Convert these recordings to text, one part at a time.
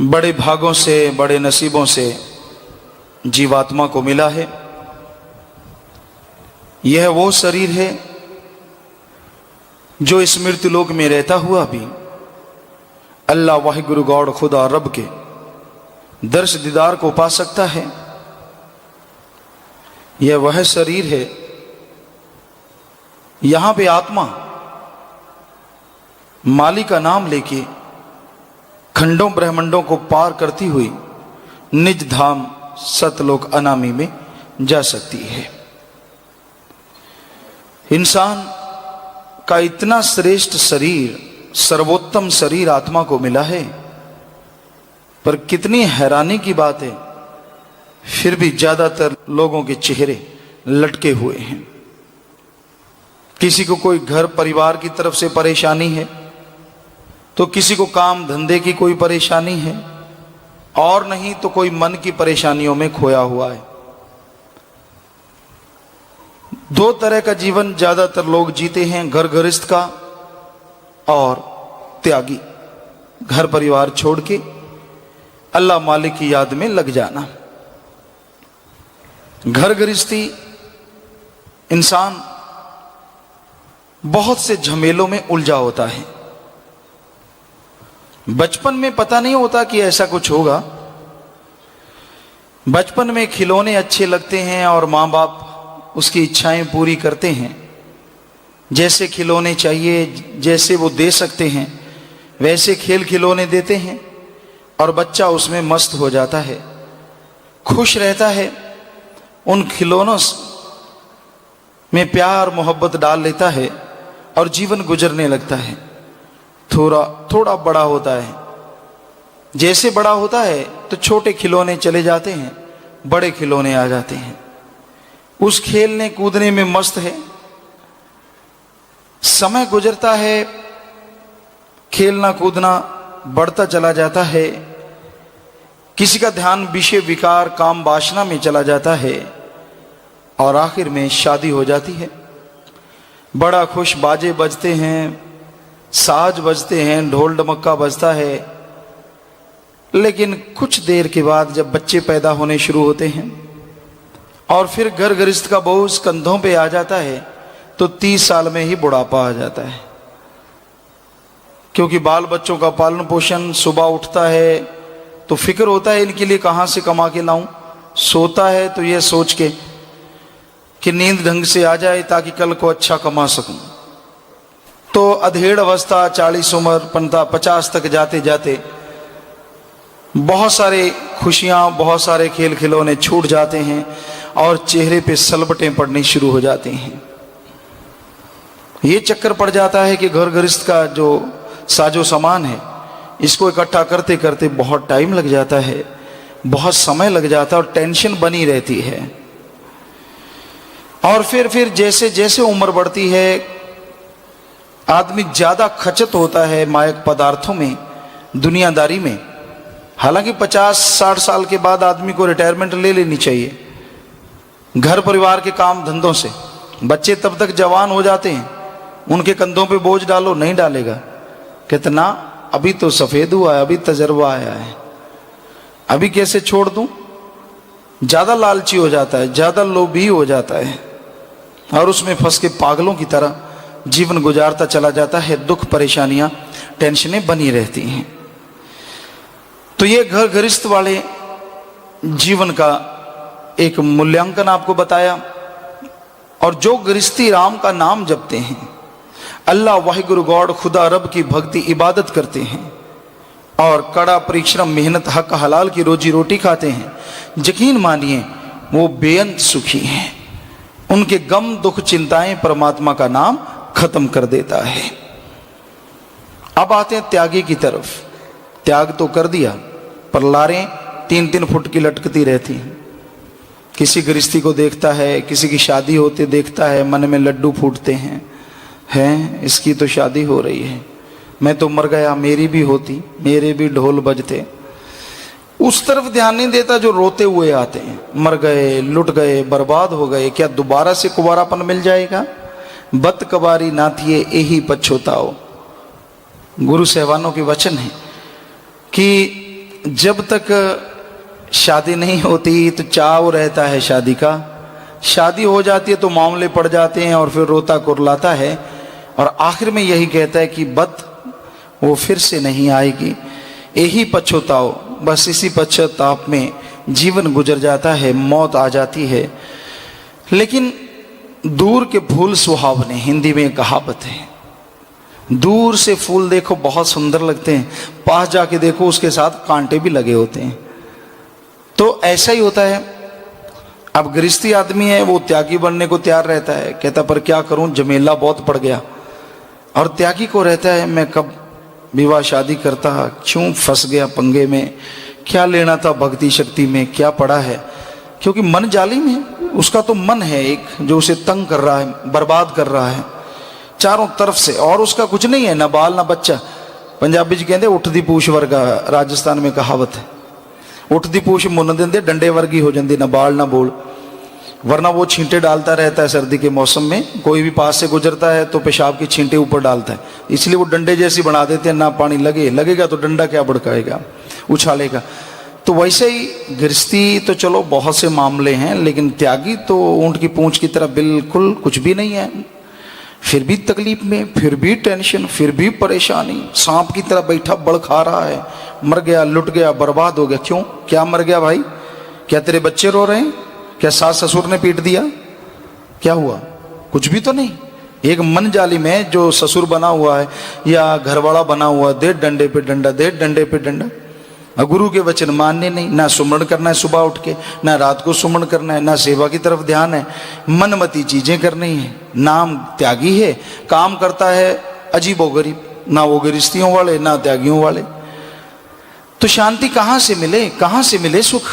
बड़े भागों से, बड़े नसीबों से जीवात्मा को मिला है। यह वो शरीर है जो इस मृत्युलोक में रहता हुआ भी अल्लाह वाहिगुरु गॉड खुदा रब के दर्श दीदार को पा सकता है। यह वह शरीर है, यहां पे आत्मा मालिक का नाम लेके खंडों ब्रह्मंडों को पार करती हुई निज धाम सतलोक अनामी में जा सकती है। इंसान का इतना श्रेष्ठ शरीर, सर्वोत्तम शरीर आत्मा को मिला है, पर कितनी हैरानी की बात है, फिर भी ज्यादातर लोगों के चेहरे लटके हुए हैं। किसी को कोई घर परिवार की तरफ से परेशानी है, तो किसी को काम धंधे की कोई परेशानी है, और नहीं तो कोई मन की परेशानियों में खोया हुआ है। दो तरह का जीवन ज्यादातर लोग जीते हैं, घर गृहस्थ का और त्यागी, घर परिवार छोड़ के अल्लाह मालिक की याद में लग जाना। घर गृहस्थी इंसान बहुत से झमेलों में उलझा होता है। बचपन में पता नहीं होता कि ऐसा कुछ होगा। बचपन में खिलौने अच्छे लगते हैं और माँ बाप उसकी इच्छाएं पूरी करते हैं। जैसे खिलौने चाहिए, जैसे वो दे सकते हैं, वैसे खेल खिलौने देते हैं और बच्चा उसमें मस्त हो जाता है, खुश रहता है। उन खिलौनों में प्यार मोहब्बत डाल लेता है और जीवन गुजरने लगता है। थोड़ा थोड़ा बड़ा होता है, जैसे बड़ा होता है तो छोटे खिलौने चले जाते हैं, बड़े खिलौने आ जाते हैं। उस खेलने कूदने में मस्त है। समय गुजरता है, खेलना कूदना बढ़ता चला जाता है। किसी का ध्यान विषय विकार काम वासना में चला जाता है और आखिर में शादी हो जाती है। बड़ा खुश, बाजे बजते हैं, साज बजते हैं, ढोल डमक्का बजता है। लेकिन कुछ देर के बाद जब बच्चे पैदा होने शुरू होते हैं और फिर घर गृहस्थ का बोझ कंधों पे आ जाता है, तो 30 साल में ही बुढ़ापा आ जाता है। क्योंकि बाल बच्चों का पालन पोषण, सुबह उठता है तो फिक्र होता है इनके लिए कहाँ से कमा के लाऊं। सोता है तो ये सोच के कि नींद ढंग से आ जाए ताकि कल को अच्छा कमा सकूं। तो अधेड़ अवस्था, 40 उम्र, 50 तक जाते जाते बहुत सारे खुशियां, बहुत सारे खेल खिलौने छूट जाते हैं और चेहरे पे सलबटें पड़नी शुरू हो जाती हैं। ये चक्कर पड़ जाता है कि घर गृहस्थ का जो साजो सामान है, इसको इकट्ठा करते करते बहुत टाइम लग जाता है, बहुत समय लग जाता है और टेंशन बनी रहती है। और फिर जैसे जैसे उम्र बढ़ती है, आदमी ज्यादा खचत होता है मायक पदार्थों में, दुनियादारी में। हालांकि 50-60 साल के बाद आदमी को रिटायरमेंट ले लेनी चाहिए घर परिवार के काम धंधों से। बच्चे तब तक जवान हो जाते हैं, उनके कंधों पे बोझ डालो, नहीं डालेगा। कितना अभी तो सफेद हुआ है, अभी तजर्बा आया है, अभी कैसे छोड़ दूं। ज्यादा लालची हो जाता है, ज्यादा लोभी हो जाता है और उसमें फंस के पागलों की तरह जीवन गुजारता चला जाता है। दुख, परेशानियां, टेंशनें बनी रहती हैं। तो ये घर गृहस्थ वाले जीवन का एक मूल्यांकन आपको बताया। और जो गृहस्थी राम का नाम जपते हैं, अल्लाह वाहिगुरु गॉड खुदा रब की भक्ति इबादत करते हैं और कड़ा परिश्रम, मेहनत, हक हलाल की रोजी रोटी खाते हैं, यकीन मानिए वो बेअंत सुखी हैं। उनके गम, दुख, चिंताएं परमात्मा का नाम खत्म कर देता है। अब आते हैं त्यागी की तरफ। त्याग तो कर दिया, पर लारें 3-3 फुट की लटकती रहती हैं। किसी गृहस्थी को देखता है, किसी की शादी होते देखता है, मन में लड्डू फूटते हैं, इसकी तो शादी हो रही है, मैं तो मर गया, मेरी भी होती, मेरे भी ढोल बजते। उस तरफ ध्यान नहीं देता जो रोते हुए आते हैं, मर गए, लुट गए, बर्बाद हो गए, क्या दोबारा से कुंवारापन मिल जाएगा। बत कबारी नाथिए यही पछोताओ, गुरु साहबानों के वचन है कि जब तक शादी नहीं होती तो चाव रहता है शादी का, शादी हो जाती है तो मामले पड़ जाते हैं और फिर रोता कुरलाता है और आखिर में यही कहता है कि बद वो फिर से नहीं आएगी, यही पछताओ। बस इसी पश्चाताप में जीवन गुजर जाता है, मौत आ जाती है। लेकिन दूर के फूल सुहावने, हिंदी में कहावत है, दूर से फूल देखो बहुत सुंदर लगते हैं, पास जाके देखो उसके साथ कांटे भी लगे होते हैं। तो ऐसा ही होता है। अब गृहस्थी आदमी है, वो त्यागी बनने को तैयार रहता है, कहता पर क्या करूं, झमेला बहुत पड़ गया। और त्यागी को रहता है मैं कब विवाह शादी करता, क्यों फंस गया पंगे में, क्या लेना था भक्ति शक्ति में, क्या पड़ा है। क्योंकि मन जालिम है, उसका तो मन है एक जो उसे तंग कर रहा है, बर्बाद कर रहा है चारों तरफ से, और उसका कुछ नहीं है, ना बाल ना बच्चा। पंजाबी जी कहते उठदी पूछ वर्गा, राजस्थान में कहावत है, उठदी पूछ मुन देंदे डंडे वर्गी हो जाती, ना बाल ना बोल। वरना वो छींटे डालता रहता है सर्दी के मौसम में, कोई भी पास से गुजरता है तो पेशाब की छींटे ऊपर डालता है, इसलिए वो डंडे जैसी बना देते हैं, ना पानी लगेगा तो डंडा क्या भड़काएगा, उछालेगा। तो वैसे ही गृहस्थी तो चलो बहुत से मामले हैं, लेकिन त्यागी तो ऊंट की पूंछ की तरह बिल्कुल कुछ भी नहीं है। फिर भी तकलीफ में, फिर भी टेंशन, फिर भी परेशानी, सांप की तरह बैठा बड़ खा रहा है, मर गया, लुट गया, बर्बाद हो गया। क्यों, क्या मर गया भाई? क्या तेरे बच्चे रो रहे हैं? क्या सास ससुर ने पीट दिया? क्या हुआ? कुछ भी तो नहीं। एक मन जालिम है जो ससुर बना हुआ है या घरवाला बना हुआ, दे डंडे पे डंडा, दे डंडे पे डंडा। गुरु के वचन मानने नहीं, ना सुमरण करना है सुबह उठ के, ना रात को सुमरण करना है, ना सेवा की तरफ ध्यान है, मनमती चीजें करनी है। नाम त्यागी है, काम करता है अजीबो गरीब, ना वो गृहस्थियों वाले ना त्यागियों वाले। तो शांति कहाँ से मिले, कहाँ से मिले सुख,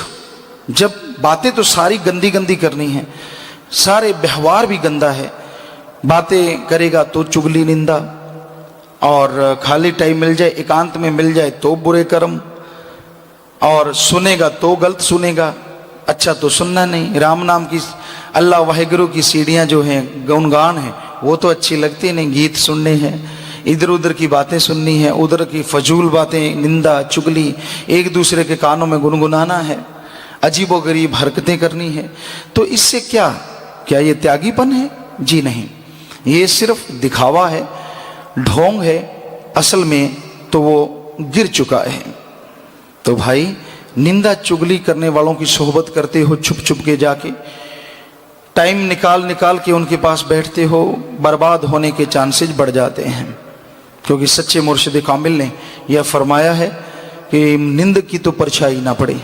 जब बातें तो सारी गंदी गंदी करनी है, सारे व्यवहार भी गंदा है। बातें करेगा तो चुगली निंदा, और खाली टाइम मिल जाए, एकांत में मिल जाए तो बुरे कर्म, और सुनेगा तो गलत सुनेगा, अच्छा तो सुनना नहीं। राम नाम की, अल्लाह वाहिगुरु की सीढ़ियाँ जो हैं, गुणगान है, वो तो अच्छी लगती नहीं, गीत सुनने हैं, इधर उधर की बातें सुननी है, उधर की फजूल बातें, निंदा चुगली, एक दूसरे के कानों में गुनगुनाना है, अजीबो गरीब हरकतें करनी है। तो इससे क्या क्या ये त्यागीपन है? जी नहीं, ये सिर्फ दिखावा है, ढोंग है। असल में तो वो गिर चुका है। तो भाई, निंदा चुगली करने वालों की सोहबत करते हो, छुप छुप के जाके टाइम निकाल निकाल के उनके पास बैठते हो, बर्बाद होने के चांसेस बढ़ जाते हैं। क्योंकि सच्चे मुर्शिद कामिल ने यह फरमाया है कि निंद की तो परछाई ना पड़े।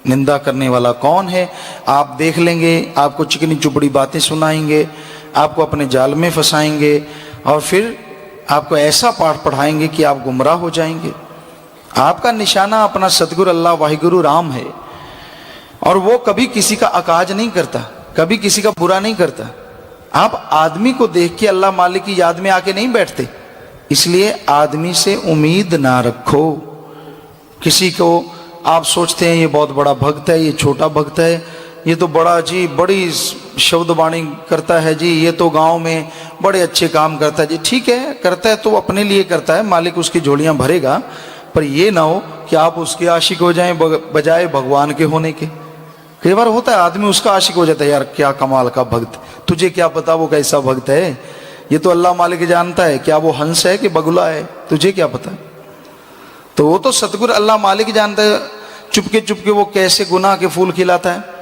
निंदा करने वाला कौन है आप देख लेंगे, आपको चिकनी चुपड़ी बातें सुनाएंगे, आपको अपने जाल में फंसाएंगे, और फिर आपको ऐसा पाठ पढ़ाएंगे कि आप गुमराह हो जाएंगे। आपका निशाना अपना सतगुरु अल्लाह वाहिगुरु राम है, और वो कभी किसी का अकाज नहीं करता, कभी किसी का बुरा नहीं करता। आप आदमी को देख के अल्लाह मालिक की याद में आके नहीं बैठते, इसलिए आदमी से उम्मीद ना रखो। किसी को आप सोचते हैं ये बहुत बड़ा भक्त है, ये छोटा भक्त है, ये तो बड़ा जी बड़ी शब्दवाणी करता है जी, ये तो गांव में बड़े अच्छे काम करता है जी। ठीक है, करता है तो अपने लिए करता है, मालिक उसकी झोलियां भरेगा, पर ये ना हो कि आप उसके आशिक हो जाएं बजाय भगवान के होने के। कई बार होता है आदमी उसका आशिक हो जाता है, यार क्या कमाल का भक्त, तुझे क्या पता वो कैसा भक्त है, ये तो अल्लाह मालिक जानता है, क्या वो हंस है कि बगुला है, तुझे क्या पता। तो वो तो सतगुरु अल्लाह मालिक जानता है चुपके चुपके वो कैसे गुनाह के फूल खिलाता है।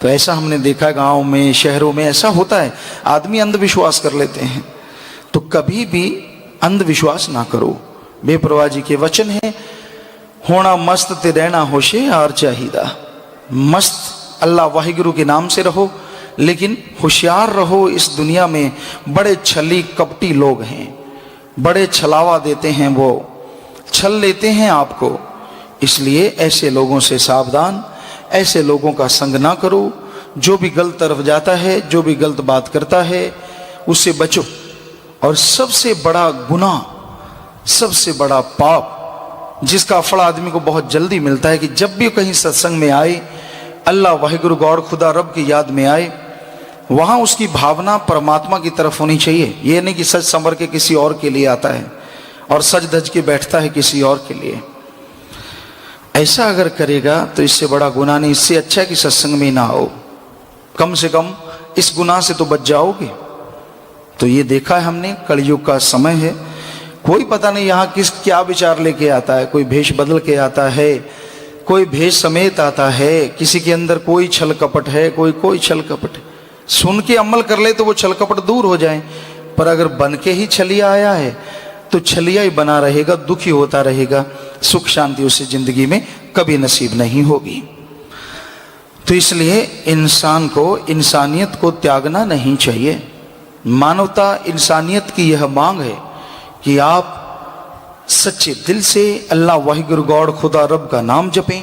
तो ऐसा हमने देखा है गाँव में, शहरों में ऐसा होता है, आदमी अंधविश्वास कर लेते हैं। तो कभी भी अंधविश्वास ना करो। बेपरवाह जी के वचन है, होना मस्त ते रहना होशियार चाहिदा। मस्त अल्लाह वाहिगुरु के नाम से रहो, लेकिन होशियार रहो। इस दुनिया में बड़े छली कपटी लोग हैं, बड़े छलावा देते हैं, वो छल लेते हैं आपको। इसलिए ऐसे लोगों से सावधान, ऐसे लोगों का संग ना करो। जो भी गलत तरफ जाता है, जो भी गलत बात करता है, उससे बचो। और सबसे बड़ा गुनाह, सबसे बड़ा पाप जिसका फल आदमी को बहुत जल्दी मिलता है कि जब भी कहीं सत्संग में आए, अल्लाह वाहिगुरु गौर खुदा रब की याद में आए, वहाँ उसकी भावना परमात्मा की तरफ होनी चाहिए। ये नहीं कि सज संवर के किसी और के लिए आता है और सज धज के बैठता है किसी और के लिए। ऐसा अगर करेगा तो इससे बड़ा गुनाह नहीं, इससे अच्छा है कि सत्संग में ना हो, कम से कम इस गुनाह से तो बच जाओगे। तो ये देखा है हमने, कलयुग का समय है, कोई पता नहीं यहाँ किस क्या विचार लेके आता है, कोई भेष बदल के आता है, कोई भेष समेत आता है, किसी के अंदर कोई छल कपट है, कोई छल कपट है। सुन के अमल कर ले तो वो छल कपट दूर हो जाए, पर अगर बन के ही छलिया आया है तो छलिया ही बना रहेगा, दुखी होता रहेगा, सुख शांति उसे जिंदगी में कभी नसीब नहीं होगी। तो इसलिए इंसान को इंसानियत को त्यागना नहीं चाहिए। मानवता इंसानियत की यह मांग है कि आप सच्चे दिल से अल्लाह वाहिगुरु गॉड खुदा रब का नाम जपें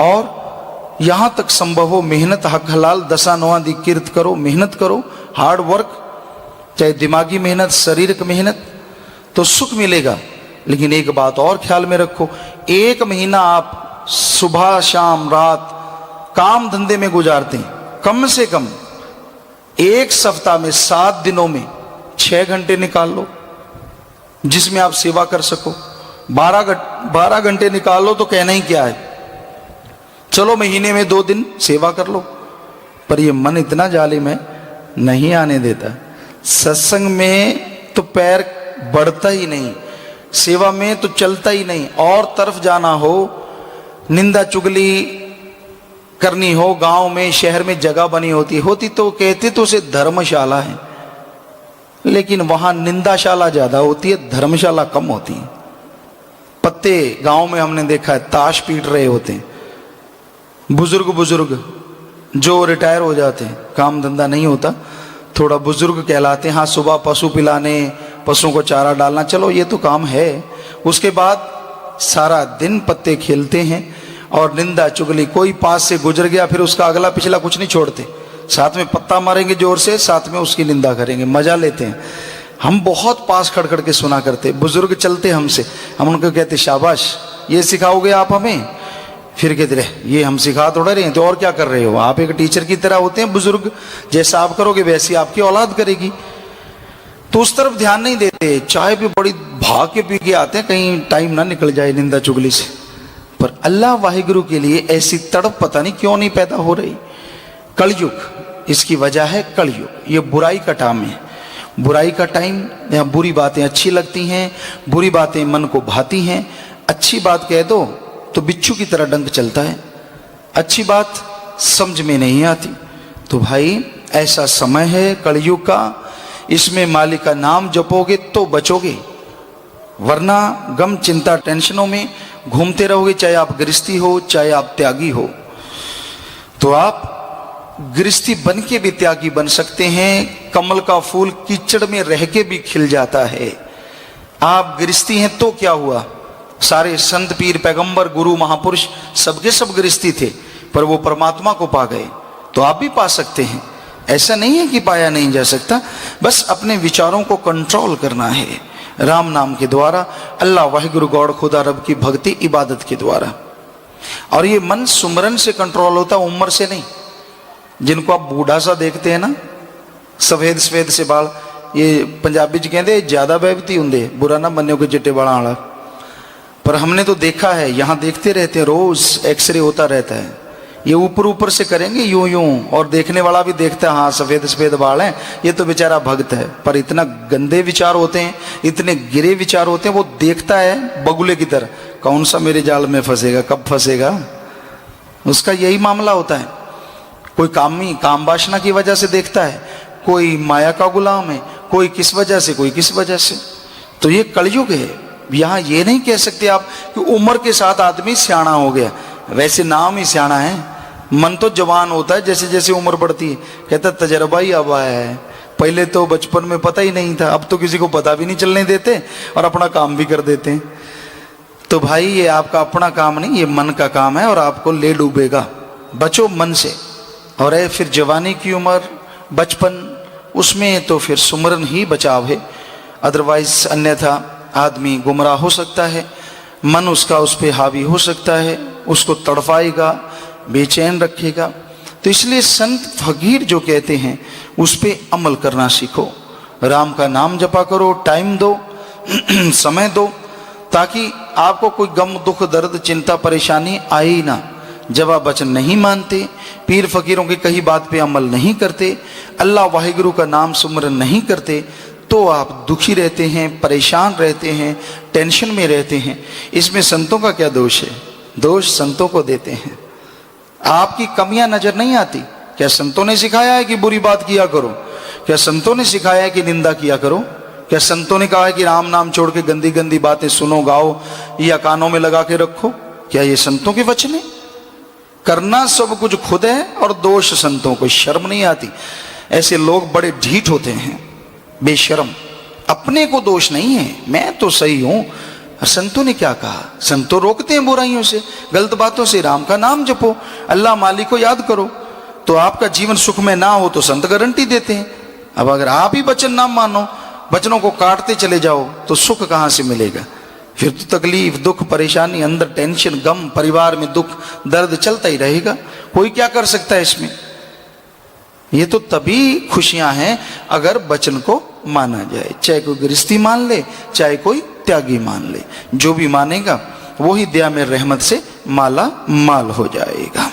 और यहाँ तक संभव हो मेहनत हक हलाल दसा नवा दी किरत करो, मेहनत करो, हार्ड वर्क, चाहे दिमागी मेहनत, शारीरिक मेहनत, तो सुख मिलेगा। लेकिन एक बात और ख्याल में रखो, एक महीना आप सुबह शाम रात काम धंधे में गुजारते हैं, कम से कम एक सप्ताह में 7 दिनों में 6 घंटे निकाल लो जिसमें आप सेवा कर सको। 12 घंटे निकाल लो तो कहना ही क्या है, चलो महीने में 2 दिन सेवा कर लो। पर ये मन इतना जालिम है, नहीं आने देता। सत्संग में तो पैर बढ़ता ही नहीं, सेवा में तो चलता ही नहीं, और तरफ जाना हो, निंदा चुगली करनी हो, गांव में शहर में जगह बनी होती तो कहते तो उसे धर्मशाला है, लेकिन वहां निंदाशाला ज्यादा होती है, धर्मशाला कम होती है। पत्ते गांव में हमने देखा है ताश पीट रहे होते हैं, बुजुर्ग जो रिटायर हो जाते हैं, काम धंधा नहीं होता, थोड़ा बुजुर्ग कहलाते हैं। हाँ, सुबह पशु पिलाने, पशुओं को चारा डालना, चलो ये तो काम है। उसके बाद सारा दिन पत्ते खेलते हैं और निंदा चुगली, कोई पास से गुजर गया फिर उसका अगला पिछला कुछ नहीं छोड़ते, साथ में पत्ता मारेंगे जोर से, साथ में उसकी निंदा करेंगे, मजा लेते हैं। हम बहुत पास खड़ खड़ के सुना करते, बुजुर्ग चलते हमसे, हम उनको कहते शाबाश, ये सिखाओगे आप हमें? फिर कहते रहे ये हम सिखा थोड़ा रहे हैं, तो और क्या कर रहे हो आप? एक टीचर की तरह होते हैं बुजुर्ग, जैसा आप करोगे वैसी आपकी औलाद करेगी। तो उस तरफ ध्यान नहीं देते, चाय भी बड़ी भाग के पी के आते हैं, कहीं टाइम ना निकल जाए निंदा चुगली से। पर अल्लाह वाहिगुरु के लिए ऐसी तड़प पता नहीं क्यों नहीं पैदा हो रही। कलयुग, इसकी वजह है कलयुग, ये बुराई का टाइम है, बुराई का टाइम। यहाँ बुरी बातें अच्छी लगती हैं, बुरी बातें मन को भाती हैं, अच्छी बात कह दो तो बिच्छू की तरह डंक चलता है, अच्छी बात समझ में नहीं आती। तो भाई ऐसा समय है कलयुग का, इसमें मालिक का नाम जपोगे तो बचोगे, वरना गम चिंता टेंशनों में घूमते रहोगे, चाहे आप गृहस्थी हो चाहे आप त्यागी हो। तो आप गृहस्थी बन के भी त्यागी बन सकते हैं, कमल का फूल कीचड़ में रह के भी खिल जाता है। आप गृहस्थी हैं तो क्या हुआ, सारे संत पीर पैगंबर गुरु महापुरुष सबके सब गृहस्थी थे, पर वो परमात्मा को पा गए, तो आप भी पा सकते हैं। ऐसा नहीं है कि पाया नहीं जा सकता, बस अपने विचारों को कंट्रोल करना है राम नाम के द्वारा, अल्लाह वाहिगुरु गॉड खुदा रब की भक्ति इबादत के द्वारा। और ये मन सुमरन से कंट्रोल होता, उम्र से नहीं। जिनको आप बूढ़ा सा देखते हैं ना, सफेद सफेद से बाल, ये पंजाबी च कहते ज्यादा बैबती होंगे, बुरा ना मन्यो के चिट्टे बाल वाला। पर हमने तो देखा है, यहाँ देखते रहते हैं, रोज एक्सरे होता रहता है। ये ऊपर ऊपर से करेंगे यूं यूं, और देखने वाला भी देखता है हाँ सफेद सफेद बाल हैं, ये तो बेचारा भक्त है। पर इतना गंदे विचार होते हैं, इतने गिरे विचार होते हैं, वो देखता है बगुले की तरह, कौन सा मेरे जाल में फंसेगा, कब फंसेगा, उसका यही मामला होता है। कोई काम वासना की वजह से देखता है, कोई माया का गुलाम है, कोई किस वजह से, कोई किस वजह से। तो ये कलयुग है। यहाँ ये नहीं कह सकते आप कि उम्र के साथ आदमी सियाना हो गया, वैसे नाम ही सियाना है, मन तो जवान होता है जैसे जैसे उम्र बढ़ती है। कहता तजर्बा ही अब आया है, पहले तो बचपन में पता ही नहीं था, अब तो किसी को पता भी नहीं चलने देते और अपना काम भी कर देते हैं। तो भाई ये आपका अपना काम नहीं, ये मन का काम है और आपको ले डूबेगा। बचो मन से। और है फिर जवानी की उम्र, बचपन, उसमें तो फिर सुमरन ही बचाव है, अदरवाइज अन्यथा आदमी गुमराह हो सकता है, मन उसका उस पर हावी हो सकता है, उसको तड़पाएगा, बेचैन रखेगा। तो इसलिए संत फकीर जो कहते हैं उस पर अमल करना सीखो, राम का नाम जपा करो, टाइम दो समय दो, ताकि आपको कोई गम दुख दर्द चिंता परेशानी आए ही ना। जब आप वचन नहीं मानते, पीर फकीरों की कही बात पे अमल नहीं करते, अल्लाह वाहिगुरु का नाम सुमरन नहीं करते, तो आप दुखी रहते हैं, परेशान रहते हैं, टेंशन में रहते हैं। इसमें संतों का क्या दोष है? दोष संतों को देते हैं। आपकी कमियां नजर नहीं आती। क्या संतों ने सिखाया है कि बुरी बात किया करो? क्या संतों ने सिखाया है कि निंदा किया करो? क्या संतों ने कहा है कि राम नाम छोड़ के गंदी गंदी बातें सुनो गाओ या कानों में लगा के रखो? क्या ये संतों के वचन है? करना सब कुछ खुद है और दोष संतों को, शर्म नहीं आती। ऐसे लोग बड़े ढीठ होते हैं, बेशर्म। अपने को दोष नहीं है, मैं तो सही हूं। संतों ने क्या कहा? संतों रोकते हैं बुराइयों से, गलत बातों से। राम का नाम जपो, अल्लाह मालिक को याद करो, तो आपका जीवन सुख में ना हो तो संत गारंटी देते हैं। अब अगर आप ही वचन ना मानो, वचनों को काटते चले जाओ, तो सुख कहां से मिलेगा? फिर तो तकलीफ, दुख, परेशानी, अंदर टेंशन, गम, परिवार में दुख दर्द चलता ही रहेगा। कोई क्या कर सकता है इसमें? ये तो तभी खुशियां हैं अगर वचन को माना जाए। चाहे कोई गृहस्थी मान ले, चाहे कोई त्यागी मान ले, जो भी मानेगा वही दया में रहमत से माला माल हो जाएगा।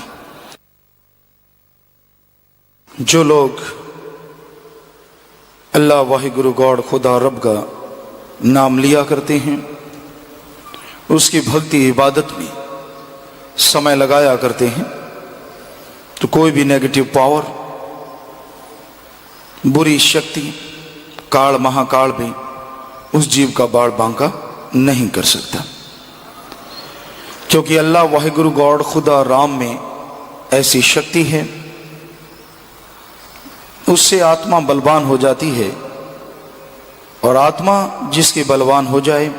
जो लोग अल्लाह वाहिगुरु गॉड खुदा रब का नाम लिया करते हैं, उसकी भक्ति इबादत में समय लगाया करते हैं, तो कोई भी नेगेटिव पावर, बुरी शक्ति, काल महाकाल भी उस जीव का बाढ़ बांका नहीं कर सकता। क्योंकि अल्लाह वाहिगुरु गॉड खुदा राम में ऐसी शक्ति है, उससे आत्मा बलवान हो जाती है। और आत्मा जिसकी बलवान हो जाए,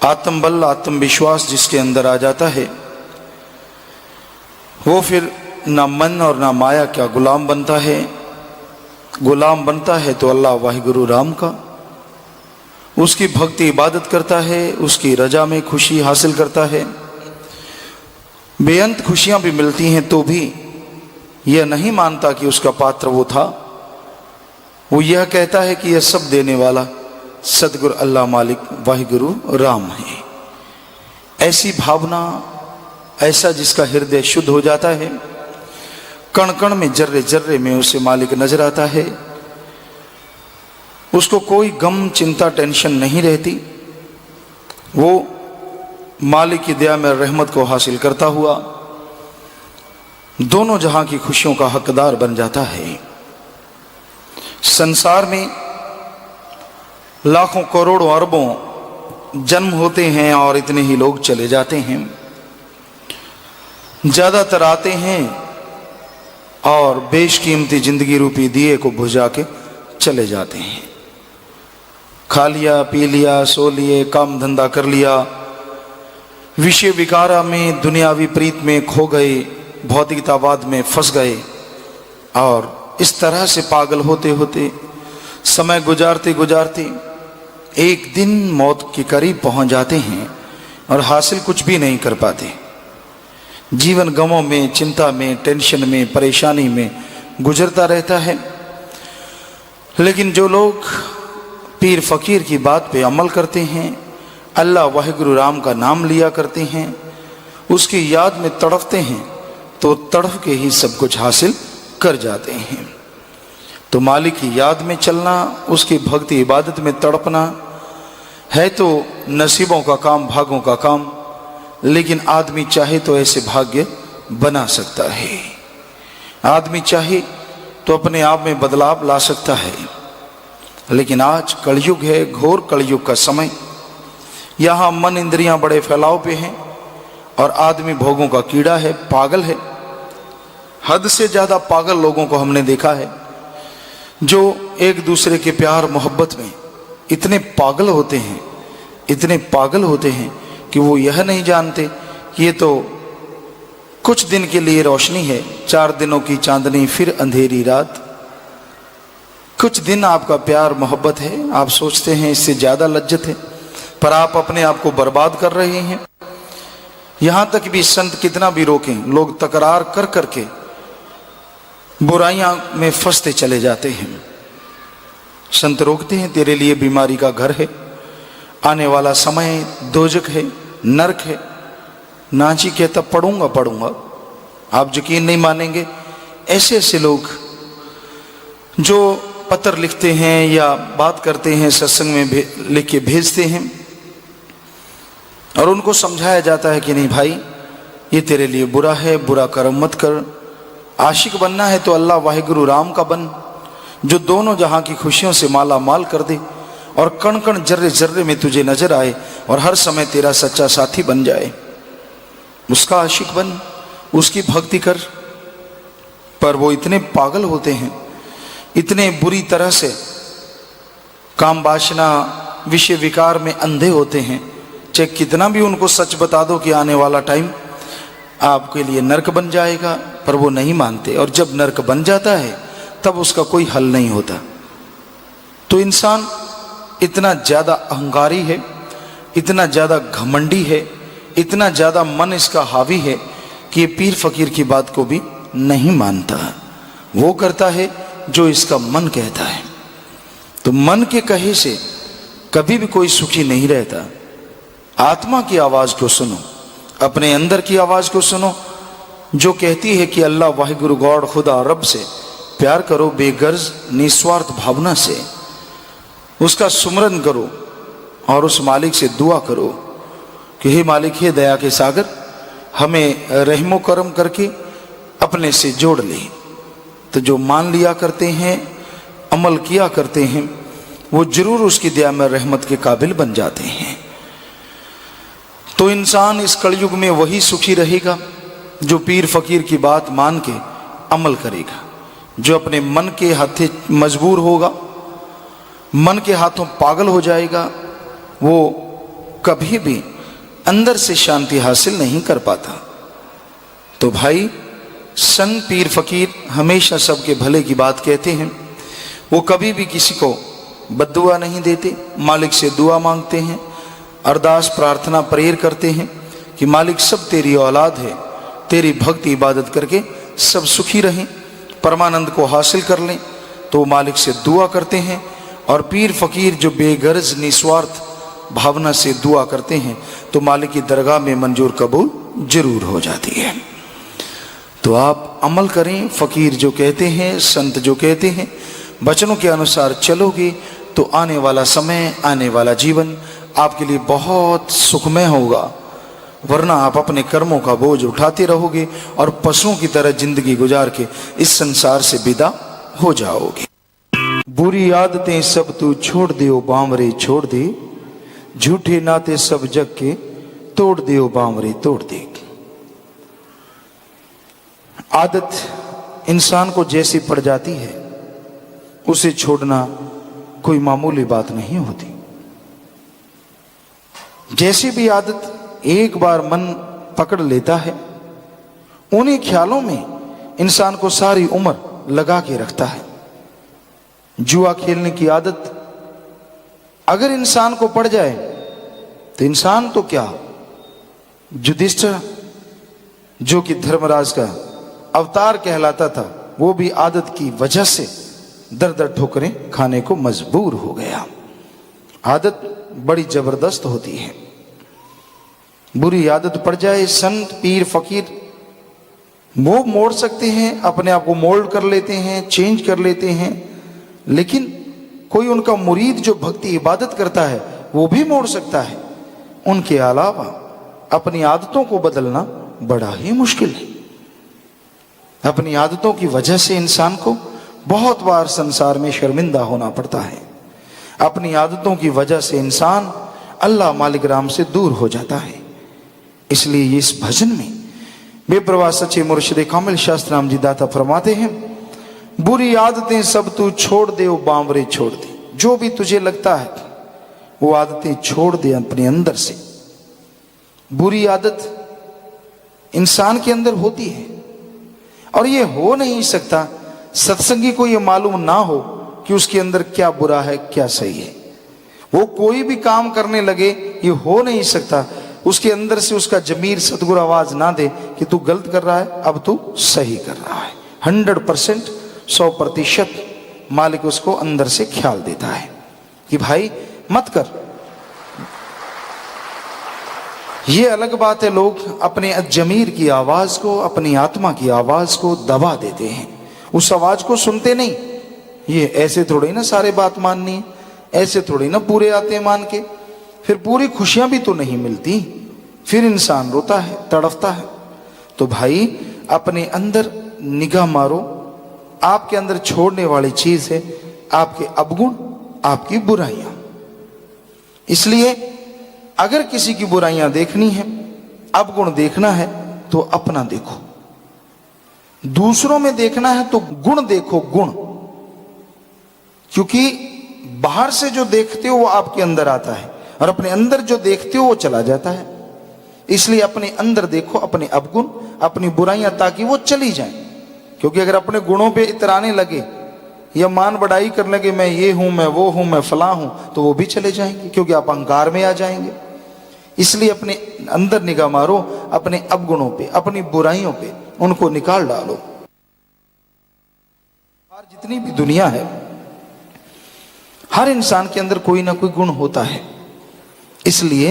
आत्मबल आत्मविश्वास जिसके अंदर आ जाता है, वो फिर ना मन और ना माया का गुलाम बनता है। गुलाम बनता है तो अल्लाह वाहिगुरु राम का, उसकी भक्ति इबादत करता है, उसकी रजा में खुशी हासिल करता है। बेअंत खुशियां भी मिलती हैं तो भी यह नहीं मानता कि उसका पात्र वो था। वो यह कहता है कि यह सब देने वाला सदगुरु अल्लाह मालिक वाहिगुरु राम है। ऐसी भावना, ऐसा जिसका हृदय शुद्ध हो जाता है, कण कण में, जर्रे जर्रे में उसे मालिक नजर आता है, उसको कोई गम चिंता टेंशन नहीं रहती। वो मालिक की दया में रहमत को हासिल करता हुआ दोनों जहां की खुशियों का हकदार बन जाता है। संसार में लाखों करोड़ों अरबों जन्म होते हैं और इतने ही लोग चले जाते हैं। ज्यादातर आते हैं और बेशकीमती जिंदगी रूपी दिए को बुझा के चले जाते हैं। खा लिया, पी लिया, सो लिए, काम धंधा कर लिया, विषय विकारा में, दुनियावी प्रीत में खो गए, भौतिकतावाद में फंस गए और इस तरह से पागल होते होते, समय गुजारते गुजारते एक दिन मौत के करीब पहुंच जाते हैं और हासिल कुछ भी नहीं कर पाते। जीवन गमों में, चिंता में, टेंशन में, परेशानी में गुजरता रहता है। लेकिन जो लोग पीर फकीर की बात पे अमल करते हैं, अल्लाह वाहिगुरु राम का नाम लिया करते हैं, उसकी याद में तड़पते हैं, तो तड़प के ही सब कुछ हासिल कर जाते हैं। तो मालिक की याद में चलना, उसकी भक्ति इबादत में तड़पना है तो नसीबों का काम, भागों का काम। लेकिन आदमी चाहे तो ऐसे भाग्य बना सकता है। आदमी चाहे तो अपने आप में बदलाव ला सकता है। लेकिन आज कलयुग है, घोर कलयुग का समय। यहाँ मन इंद्रियां बड़े फैलाव पे हैं और आदमी भोगों का कीड़ा है, पागल है। हद से ज्यादा पागल लोगों को हमने देखा है, जो एक दूसरे के प्यार मोहब्बत में इतने पागल होते हैं, इतने पागल होते हैं कि वो यह नहीं जानते कि ये तो कुछ दिन के लिए रोशनी है, 4 दिनों की चांदनी फिर अंधेरी रात। कुछ दिन आपका प्यार मोहब्बत है, आप सोचते हैं इससे ज्यादा लज्जत है, पर आप अपने आप को बर्बाद कर रहे हैं। यहां तक भी संत कितना भी रोकें, लोग तकरार कर करके बुराइयां में फंसते चले जाते हैं। संत रोकते हैं, तेरे लिए बीमारी का घर है, आने वाला समय दोजक है, नरक है। नाची कहता पढ़ूंगा पढ़ूंगा, आप यकीन नहीं मानेंगे, ऐसे ऐसे लोग जो पत्र लिखते हैं या बात करते हैं सत्संग में लिख के भेजते हैं और उनको समझाया जाता है कि नहीं भाई ये तेरे लिए बुरा है, बुरा कर्म मत कर। आशिक बनना है तो अल्लाह वाहिगुरु राम का बन, जो दोनों जहां की खुशियों से माला माल कर दे और कण कण जर्रे जर्रे में तुझे नजर आए और हर समय तेरा सच्चा साथी बन जाए। उसका आशिक बन, उसकी भक्ति कर। पर वो इतने पागल होते हैं, इतने बुरी तरह से काम वासना विषय विकार में अंधे होते हैं, चाहे कितना भी उनको सच बता दो कि आने वाला टाइम आपके लिए नरक बन जाएगा, पर वो नहीं मानते। और जब नरक बन जाता है तब उसका कोई हल नहीं होता। तो इंसान इतना ज्यादा अहंकारी है, इतना ज्यादा घमंडी है, इतना ज्यादा मन इसका हावी है कि ये पीर फकीर की बात को भी नहीं मानता। वो करता है जो इसका मन कहता है। तो मन के कहे से कभी भी कोई सुखी नहीं रहता। आत्मा की आवाज को सुनो, अपने अंदर की आवाज को सुनो, जो कहती है कि अल्लाह वाहिगुरु गॉड खुदा रब से प्यार करो बेगर्ज निस्वार्थ भावना से, उसका सुमरन करो और उस मालिक से दुआ करो कि हे मालिक, हे दया के सागर, हमें रहमो करम करके अपने से जोड़ ले। तो जो मान लिया करते हैं, अमल किया करते हैं, वो जरूर उसकी दया में रहमत के काबिल बन जाते हैं। तो इंसान इस कलयुग में वही सुखी रहेगा जो पीर फकीर की बात मान के अमल करेगा, जो अपने मन के हाथे मजबूर होगा, मन के हाथों पागल हो जाएगा, वो कभी भी अंदर से शांति हासिल नहीं कर पाता। तो भाई, संत पीर फकीर हमेशा सबके भले की बात कहते हैं। वो कभी भी किसी को बद्दुआ नहीं देते, मालिक से दुआ मांगते हैं, अरदास प्रार्थना प्रेयर करते हैं कि मालिक सब तेरी औलाद है, तेरी भक्ति इबादत करके सब सुखी रहें, परमानंद को हासिल कर लें। तो मालिक से दुआ करते हैं। और पीर फकीर जो बेगर्ज निस्वार्थ भावना से दुआ करते हैं तो मालिक की दरगाह में मंजूर कबूल जरूर हो जाती है। तो आप अमल करें, फकीर जो कहते हैं, संत जो कहते हैं, वचनों के अनुसार चलोगे तो आने वाला समय, आने वाला जीवन आपके लिए बहुत सुखमय होगा। वरना आप अपने कर्मों का बोझ उठाते रहोगे और पशुओं की तरह जिंदगी गुजार के इस संसार से विदा हो जाओगे। बुरी आदतें सब तू छोड़ दे ओ बावरे छोड़ दे, झूठे नाते सब जग के तोड़ दे ओ बावरे तोड़ दे। आदत इंसान को जैसी पड़ जाती है उसे छोड़ना कोई मामूली बात नहीं होती। जैसी भी आदत एक बार मन पकड़ लेता है, उन्हीं ख्यालों में इंसान को सारी उम्र लगा के रखता है। जुआ खेलने की आदत अगर इंसान को पड़ जाए तो इंसान तो क्या, युधिष्ठिर जो कि धर्मराज का अवतार कहलाता था, वो भी आदत की वजह से दर दर ठोकरें खाने को मजबूर हो गया। आदत बड़ी जबरदस्त होती है। बुरी आदत पड़ जाए, संत पीर फकीर वो मोड़ सकते हैं, अपने आप को मोल्ड कर लेते हैं, चेंज कर लेते हैं, लेकिन कोई उनका मुरीद जो भक्ति इबादत करता है वो भी मोड़ सकता है। उनके अलावा अपनी आदतों को बदलना बड़ा ही मुश्किल है। अपनी आदतों की वजह से इंसान को बहुत बार संसार में शर्मिंदा होना पड़ता है। अपनी आदतों की वजह से इंसान अल्लाह मालिक राम से दूर हो जाता है। इसलिए इस भजन में बेप्रवाह सच्चे मुर्शिद कामिल शास्त्र राम जी दाता फरमाते हैं, बुरी आदतें सब तू छोड़ दे ओ बावरे छोड़ दे। जो भी तुझे लगता है वो आदतें छोड़ दे अपने अंदर से। बुरी आदत इंसान के अंदर होती है और ये हो नहीं सकता सत्संगी को ये मालूम ना हो कि उसके अंदर क्या बुरा है क्या सही है। वो कोई भी काम करने लगे, ये हो नहीं सकता उसके अंदर से उसका जमीर सतगुरु आवाज ना दे कि तू गलत कर रहा है, अब तू सही कर रहा है। 100% 100% मालिक उसको अंदर से ख्याल देता है कि भाई मत कर, ये अलग बात है, लोग अपने जमीर की आवाज को, अपनी आत्मा की आवाज को दबा देते हैं, उस आवाज को सुनते नहीं। ये ऐसे थोड़ी ना सारे बात माननी है, ऐसे थोड़ी ना पूरे आते हैं मान के, फिर पूरी खुशियां भी तो नहीं मिलती, फिर इंसान रोता है, तड़फता है। तो भाई अपने अंदर निगाह मारो, आपके अंदर छोड़ने वाली चीज है आपके अवगुण, आपकी बुराइयां। इसलिए अगर किसी की बुराइयां देखनी है, अवगुण देखना है, तो अपना देखो। दूसरों में देखना है तो गुण देखो, गुण। क्योंकि बाहर से जो देखते हो वो आपके अंदर आता है, और अपने अंदर जो देखते हो वो चला जाता है। इसलिए अपने अंदर देखो अपने अवगुण, अपनी बुराइयां, ताकि वो चली जाएं। क्योंकि अगर अपने गुणों पे इतराने लगे या मान बढ़ाई करने लगे, मैं ये हूं, मैं वो हूं, मैं फलां हूं, तो वो भी चले जाएंगे, क्योंकि आप अहंकार में आ जाएंगे। इसलिए अपने अंदर निगाह मारो, अपने अवगुणों पे, अपनी बुराइयों पे, उनको निकाल डालो। और जितनी भी दुनिया है, हर इंसान के अंदर कोई ना कोई गुण होता है। इसलिए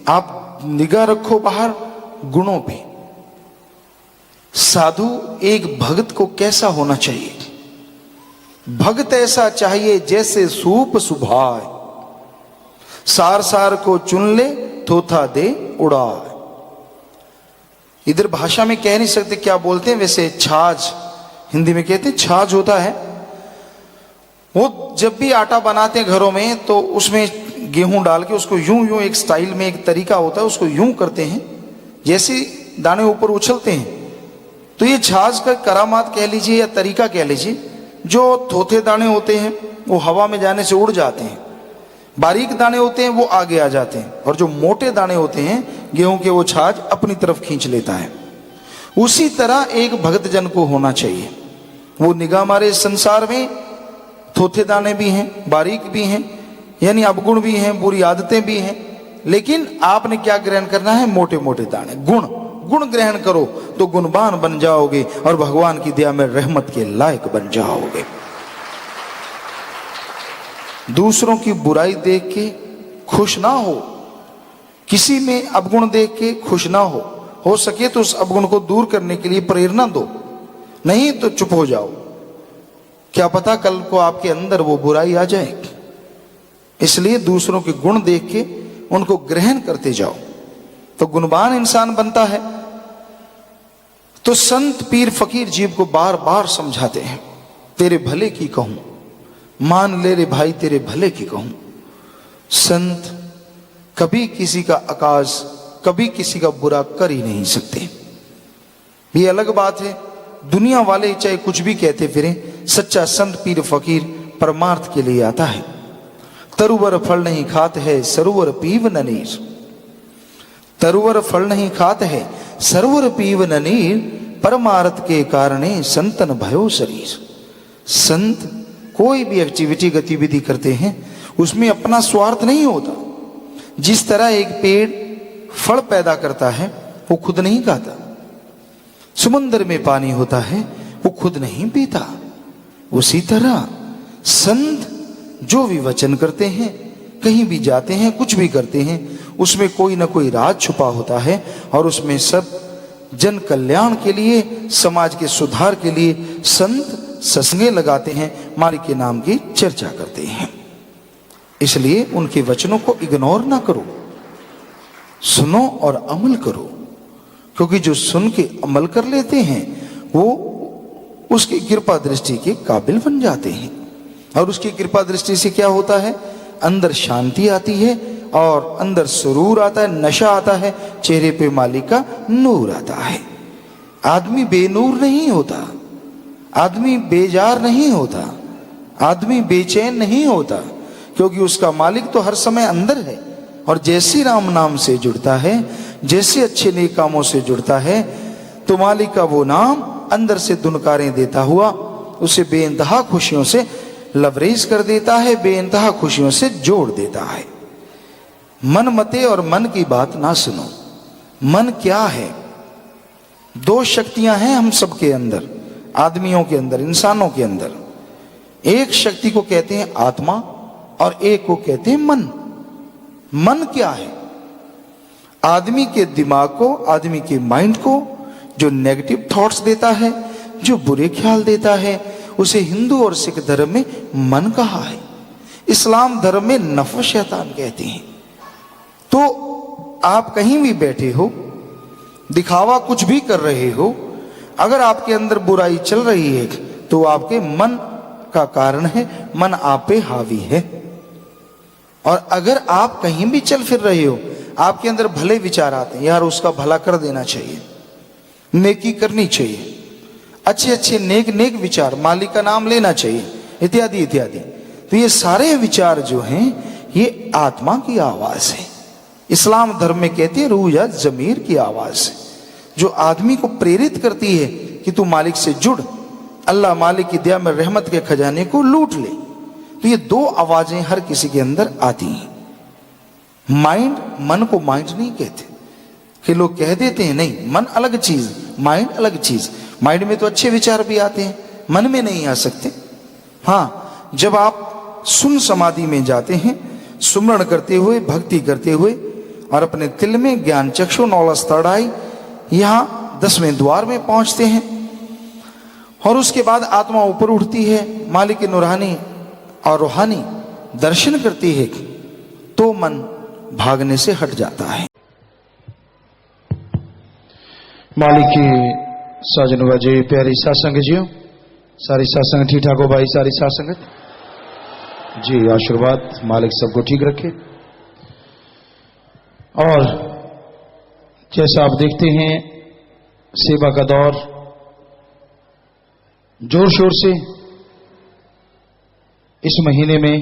आप निगाह रखो बाहर गुणों पे। साधु एक भक्त को कैसा होना चाहिए? भक्त ऐसा चाहिए जैसे सूप सुभाए, सार सार को चुन ले, थोथा दे उड़ाए। इधर भाषा में कह नहीं सकते क्या बोलते हैं, वैसे छाछ, हिंदी में कहते हैं छाछ होता है। वो जब भी आटा बनाते हैं घरों में, तो उसमें गेहूं डाल के उसको यूं यूं एक स्टाइल में, एक तरीका होता है, उसको यूं करते हैं जैसे दाने ऊपर उछलते हैं। तो ये छाछ का करामात कह लीजिए या तरीका कह लीजिए। जो थोथे दाने होते हैं वो हवा में जाने से उड़ जाते हैं, बारीक दाने होते हैं वो आगे आ जाते हैं, और जो मोटे दाने होते हैं गेहूं के, वो छाछ अपनी तरफ खींच लेता है। उसी तरह एक भक्त जन को होना चाहिए। वो निगाह मारे संसार में, थोथे दाने भी हैं, बारीक भी हैं, यानी अवगुण भी हैं, बुरी आदतें भी हैं, लेकिन आपने क्या ग्रहण करना है? मोटे मोटे दाने, गुण। गुण ग्रहण करो तो गुणवान बन जाओगे, और भगवान की दया में रहमत के लायक बन जाओगे। दूसरों की बुराई देख के खुश ना हो, किसी में अवगुण देख के खुश ना हो सके तो उस अवगुण को दूर करने के लिए प्रेरणा दो, नहीं तो चुप हो जाओ। क्या पता कल को आपके अंदर वो बुराई आ जाए। इसलिए दूसरों के गुण देख के उनको ग्रहण करते जाओ, तो गुणवान इंसान बनता है। तो संत पीर फकीर जीव को बार बार समझाते हैं, तेरे भले की कहूं, मान ले रे भाई तेरे भले की कहूं। संत कभी किसी का आकाश, कभी किसी का बुरा कर ही नहीं सकते। ये अलग बात है, दुनिया वाले चाहे कुछ भी कहते फिरें, सच्चा संत पीर फकीर परमार्थ के लिए आता है। तरुवर फल नहीं खात है, सरोवर पीव ननीर। तरुवर फल नहीं खात है, सरोवर पीव ननीर, परमार्थ के कारणे संतन भयो शरीर। संत कोई भी एक्टिविटी, गतिविधि करते हैं, उसमें अपना स्वार्थ नहीं होता। जिस तरह एक पेड़ फल पैदा करता है, वो खुद नहीं खाता। समुद्र में पानी होता है, वो खुद नहीं पीता। उसी तरह संत जो भी वचन करते हैं, कहीं भी जाते हैं, कुछ भी करते हैं, उसमें कोई ना कोई राज छुपा होता है, और उसमें सब जन कल्याण के लिए, समाज के सुधार के लिए संत सत्संगे लगाते हैं, मालिक के नाम की चर्चा करते हैं। इसलिए उनके वचनों को इग्नोर ना करो, सुनो और अमल करो। क्योंकि जो सुन के अमल कर लेते हैं वो उसकी कृपा दृष्टि के काबिल बन जाते हैं। और उसकी कृपा दृष्टि से क्या होता है? अंदर शांति आती है, और अंदर सुरूर आता है, नशा आता है, चेहरे पे मालिक का नूर आता है। आदमी बेनूर नहीं होता, आदमी बेजार नहीं होता, आदमी बेचैन नहीं होता, क्योंकि उसका मालिक तो हर समय अंदर है। और जैसे राम नाम से जुड़ता है, जैसे अच्छे नेक कामों से जुड़ता है, तो मालिक का वो नाम अंदर से दुनकारें देता हुआ उसे बेइंतहा खुशियों से लवरेज कर देता है, बेइंतहा खुशियों से जोड़ देता है। मन मते और मन की बात ना सुनो। मन क्या है? दो शक्तियां हैं हम सबके अंदर, आदमियों के अंदर, इंसानों के अंदर। एक शक्ति को कहते हैं आत्मा, और एक को कहते हैं मन। मन क्या है? आदमी के दिमाग को, आदमी के माइंड को जो नेगेटिव थॉट्स देता है, जो बुरे ख्याल देता है, उसे हिंदू और सिख धर्म में मन कहा है। इस्लाम धर्म में नफ्स शैतान कहते हैं। तो आप कहीं भी बैठे हो, दिखावा कुछ भी कर रहे हो, अगर आपके अंदर बुराई चल रही है तो आपके मन का कारण है, मन आप पे हावी है। और अगर आप कहीं भी चल फिर रहे हो, आपके अंदर भले विचार आते हैं, यार उसका भला कर देना चाहिए, नेकी करनी चाहिए, अच्छे अच्छे नेक विचार, मालिक का नाम लेना चाहिए, इत्यादि इत्यादि। तो ये सारे विचार जो हैं ये आत्मा की आवाज है। इस्लाम धर्म में कहते हैं रूह या जमीर की आवाज है, जो आदमी को प्रेरित करती है कि तू मालिक से जुड़, अल्लाह मालिक की दया में रहमत के खजाने को लूट ले। तो ये दो आवाजें हर किसी के अंदर आती हैं। माइंड, मन को माइंड नहीं कहते, कि लोग कह देते हैं नहीं मन अलग चीज, माइंड अलग चीज। माइंड में तो अच्छे विचार भी आते हैं, मन में नहीं आ सकते। हाँ, जब आप सुन समाधि में जाते हैं, सुमरण करते हुए, भक्ति करते हुए, और अपने तिल में ज्ञान चक्षु नौलस तड़ाई, यहां 10वें द्वार में पहुंचते हैं, और उसके बाद आत्मा ऊपर उठती है, मालिक नूरानी और रूहानी दर्शन करती है, तो मन भागने से हट जाता है। मालिक की साजन वजह प्यारी सासंग जियो, सारी सासंग ठीक ठाक हो भाई, सारी सासंगत जी आशीर्वाद मालिक सबको ठीक रखे। और जैसा आप देखते हैं सेवा का दौर जोर शोर से इस महीने में,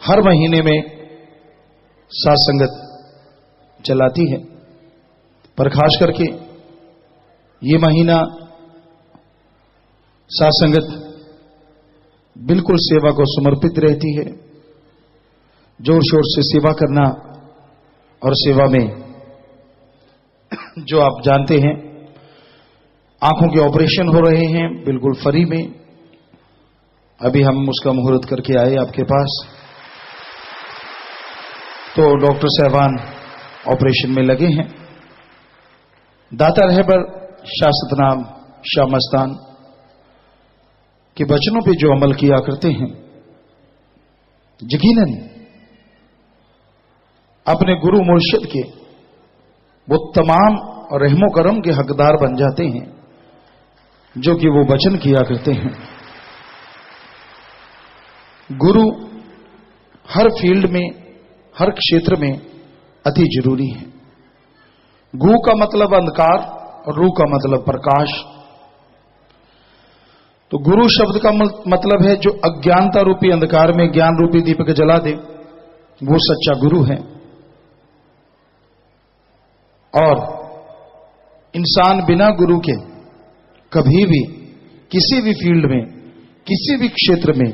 हर महीने में साथ संगत चलाती है, पर खास करके ये महीना साथ संगत बिल्कुल सेवा को समर्पित रहती है। जोर शोर से सेवा करना, और सेवा में जो आप जानते हैं आंखों के ऑपरेशन हो रहे हैं बिल्कुल फ्री में। अभी हम उसका मुहूर्त करके आए आपके पास, तो डॉक्टर साहबान ऑपरेशन में लगे हैं। दाता रहबर शाश्वत नाम शाह मस्तान के वचनों पे जो अमल किया करते हैं, यकीनन अपने गुरु मुर्शिद के वो तमाम रहमो करम के हकदार बन जाते हैं जो कि वो वचन किया करते हैं। गुरु हर फील्ड में, हर क्षेत्र में अति जरूरी है। गु का मतलब अंधकार और रू का मतलब प्रकाश। तो गुरु शब्द का मतलब है जो अज्ञानता रूपी अंधकार में ज्ञान रूपी दीपक जला दे, वो सच्चा गुरु है। और इंसान बिना गुरु के कभी भी किसी भी फील्ड में, किसी भी क्षेत्र में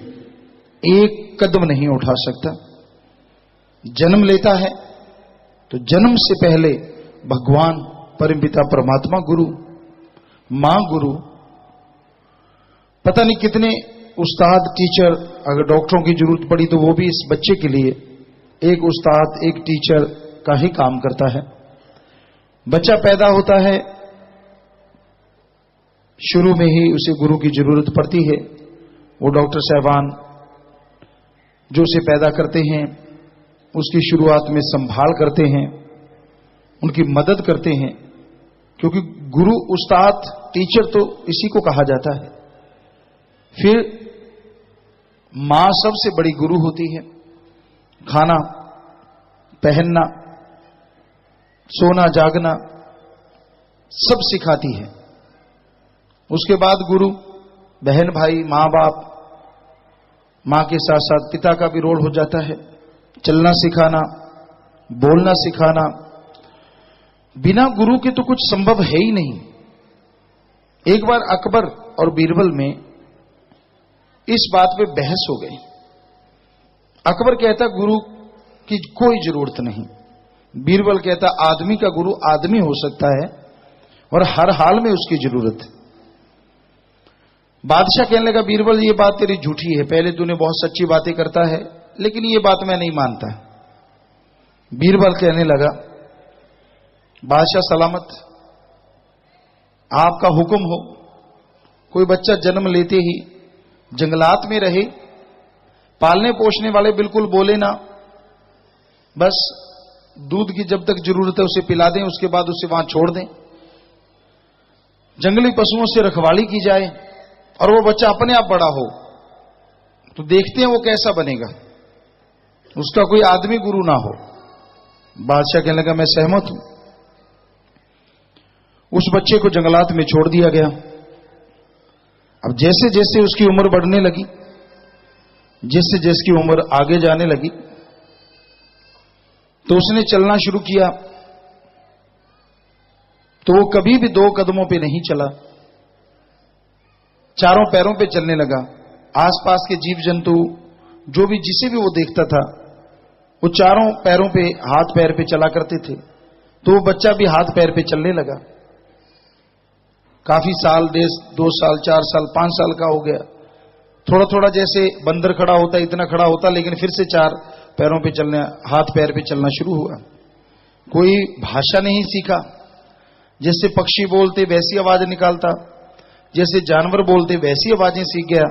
एक कदम नहीं उठा सकता। जन्म लेता है तो जन्म से पहले भगवान परमपिता परमात्मा गुरु, मां गुरु, पता नहीं कितने उस्ताद टीचर, अगर डॉक्टरों की जरूरत पड़ी तो वो भी इस बच्चे के लिए एक उस्ताद, एक टीचर का ही काम करता है। बच्चा पैदा होता है, शुरू में ही उसे गुरु की जरूरत पड़ती है। वो डॉक्टर साहबान जो उसे पैदा करते हैं, उसकी शुरुआत में संभाल करते हैं, उनकी मदद करते हैं, क्योंकि गुरु, उस्ताद, टीचर तो इसी को कहा जाता है। फिर मां सबसे बड़ी गुरु होती है। खाना, पहनना, सोना, जागना सब सिखाती है। उसके बाद गुरु, बहन भाई, मां बाप, मां के साथ साथ पिता का भी रोल हो जाता है। चलना सिखाना, बोलना सिखाना। बिना गुरु के तो कुछ संभव है ही नहीं। एक बार अकबर और बीरबल में इस बात पे बहस हो गई। अकबर कहता गुरु की कोई जरूरत नहीं, बीरबल कहता आदमी का गुरु आदमी हो सकता है और हर हाल में उसकी जरूरत है। बादशाह कहने लगा बीरबल ये बात तेरी झूठी है, पहले तूने बहुत सच्ची बातें करता है लेकिन ये बात मैं नहीं मानता। बीरबल कहने लगा, बादशाह सलामत, आपका हुक्म हो। कोई बच्चा जन्म लेते ही जंगलात में रहे, पालने पोषने वाले बिल्कुल बोले ना, बस दूध की जब तक जरूरत है उसे पिला दें, उसके बाद उसे वहां छोड़ दें। जंगली पशुओं से रखवाली की जाए और वो बच्चा अपने आप बड़ा हो, तो देखते हैं वो कैसा बनेगा। उसका कोई आदमी गुरु ना हो। बादशाह कहने लगा, मैं सहमत हूं। उस बच्चे को जंगलात में छोड़ दिया गया। अब जैसे जैसे उसकी उम्र बढ़ने लगी, जैसे जैसे उम्र आगे जाने लगी, तो उसने चलना शुरू किया। तो वो कभी भी 2 कदमों पे नहीं चला, चारों पैरों पे चलने लगा। आसपास के जीव जंतु जो भी जिसे भी वो देखता था, वो चारों पैरों पे, हाथ पैर पे चला करते थे। तो वो बच्चा भी हाथ पैर पे चलने लगा। काफी साल, 2 साल, 4 साल, 5 साल का हो गया। थोड़ा थोड़ा जैसे बंदर खड़ा होता इतना खड़ा होता, लेकिन फिर से 4 पैरों पे चलने, हाथ पैर पे चलना शुरू हुआ। कोई भाषा नहीं सीखा। जैसे पक्षी बोलते वैसी आवाज निकालता, जैसे जानवर बोलते वैसी आवाजें सीख गया।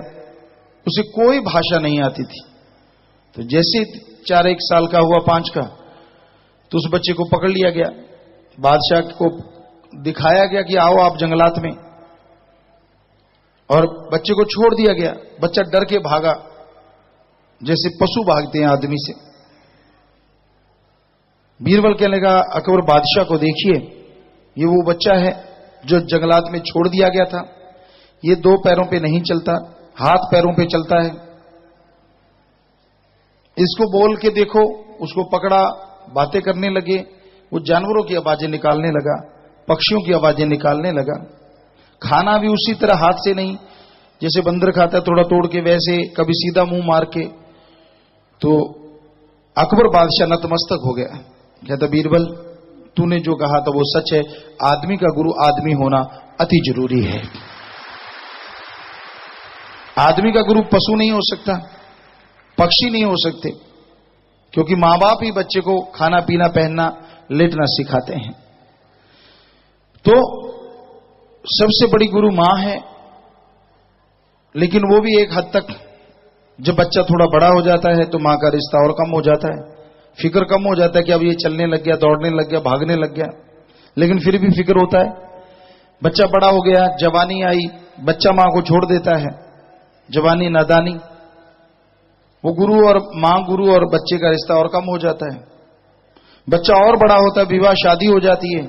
उसे कोई भाषा नहीं आती थी। तो जैसे 4-1 साल का हुआ, 5 का, तो उस बच्चे को पकड़ लिया गया। बादशाह को दिखाया गया कि आओ आप जंगलात में, और बच्चे को छोड़ दिया गया। बच्चा डर के भागा, जैसे पशु भागते हैं आदमी से। बीरबल कहने लगा, अकबर बादशाह को देखिए, ये वो बच्चा है जो जंगलात में छोड़ दिया गया था। ये 2 पैरों पे नहीं चलता, हाथ पैरों पे चलता है। इसको बोल के देखो। उसको पकड़ा, बातें करने लगे। वो जानवरों की आवाजें निकालने लगा, पक्षियों की आवाजें निकालने लगा। खाना भी उसी तरह हाथ से नहीं, जैसे बंदर खाता है थोड़ा तोड़ के, वैसे कभी सीधा मुंह मार के। तो अकबर बादशाह नतमस्तक हो गया। कहता, बीरबल तूने जो कहा था वो सच है। आदमी का गुरु आदमी होना अति जरूरी है। आदमी का गुरु पशु नहीं हो सकता, पक्षी नहीं हो सकते, क्योंकि मां बाप ही बच्चे को खाना पीना पहनना लेटना सिखाते हैं। तो सबसे बड़ी गुरु मां है, लेकिन वो भी एक हद तक। जब बच्चा थोड़ा बड़ा हो जाता है तो मां का रिश्ता और कम हो जाता है, फिक्र कम हो जाता है कि अब ये चलने लग गया, दौड़ने लग गया, भागने लग गया, लेकिन फिर भी फिक्र होता है। बच्चा बड़ा हो गया, जवानी आई, बच्चा मां को छोड़ देता है। जवानी, नादानी, वो गुरु और मां, गुरु और बच्चे का रिश्ता और कम हो जाता है। बच्चा और बड़ा होता है, विवाह शादी हो जाती है,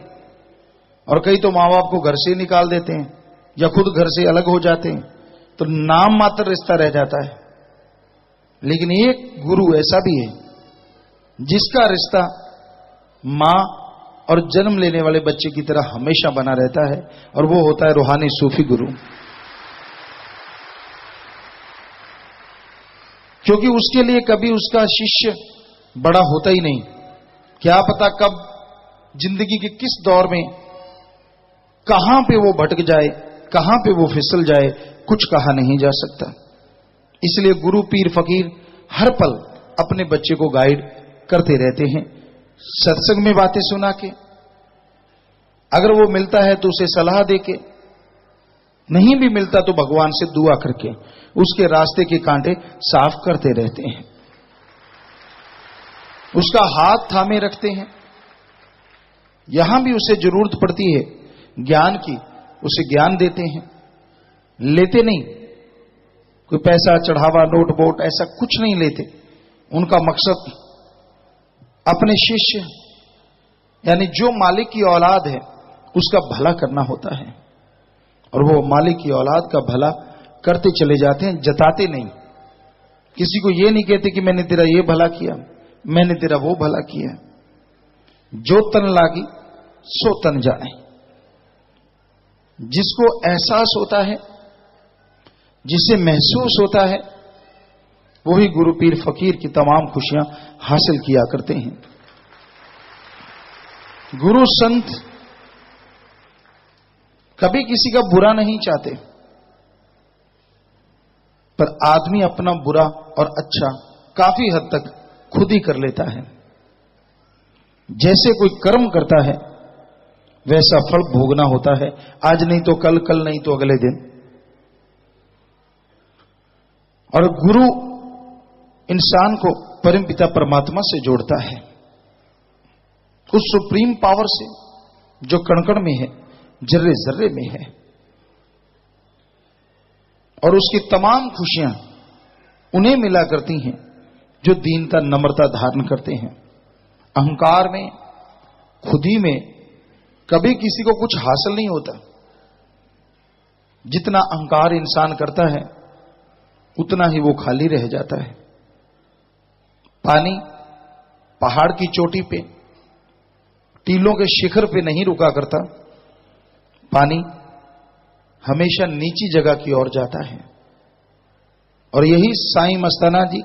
और कई तो मां बाप को घर से निकाल देते हैं या खुद घर से अलग हो जाते हैं, तो नाम मात्र रिश्ता रह जाता है। लेकिन एक गुरु ऐसा भी है जिसका रिश्ता मां और जन्म लेने वाले बच्चे की तरह हमेशा बना रहता है, और वो होता है रूहानी सूफी गुरु। क्योंकि उसके लिए कभी उसका शिष्य बड़ा होता ही नहीं। क्या पता कब जिंदगी के किस दौर में कहां पे वो भटक जाए, कहां पे वो फिसल जाए, कुछ कहा नहीं जा सकता। इसलिए गुरु, पीर, फकीर हर पल अपने बच्चे को गाइड करते रहते हैं, सत्संग में बातें सुना के, अगर वो मिलता है तो उसे सलाह देके, नहीं भी मिलता तो भगवान से दुआ करके उसके रास्ते के कांटे साफ करते रहते हैं, उसका हाथ थामे रखते हैं। यहां भी उसे जरूरत पड़ती है ज्ञान की, उसे ज्ञान देते हैं, लेते नहीं। कोई पैसा, चढ़ावा, नोट बोट ऐसा कुछ नहीं लेते। उनका मकसद अपने शिष्य, यानी जो मालिक की औलाद है, उसका भला करना होता है, और वो मालिक की औलाद का भला करते चले जाते हैं, जताते नहीं। किसी को ये नहीं कहते कि मैंने तेरा ये भला किया, मैंने तेरा वो भला किया। जो तन लागी सो तन जाने। जिसको एहसास होता है, जिसे महसूस होता है, वही गुरु, पीर, फकीर की तमाम खुशियां हासिल किया करते हैं। गुरु संत कभी किसी का बुरा नहीं चाहते, पर आदमी अपना बुरा और अच्छा काफी हद तक खुद ही कर लेता है। जैसे कोई कर्म करता है वैसा फल भोगना होता है, आज नहीं तो कल, कल नहीं तो अगले दिन। और गुरु इंसान को परमपिता परमात्मा से जोड़ता है, उस सुप्रीम पावर से जो कण-कण में है, जर्रे जर्रे में है, और उसकी तमाम खुशियां उन्हें मिला करती हैं जो दीनता नम्रता धारण करते हैं। अहंकार में, खुदी में कभी किसी को कुछ हासिल नहीं होता। जितना अहंकार इंसान करता है उतना ही वो खाली रह जाता है। पानी पहाड़ की चोटी पे, टीलों के शिखर पे नहीं रुका करता, पानी हमेशा नीची जगह की ओर जाता है। और यही साईं मस्ताना जी,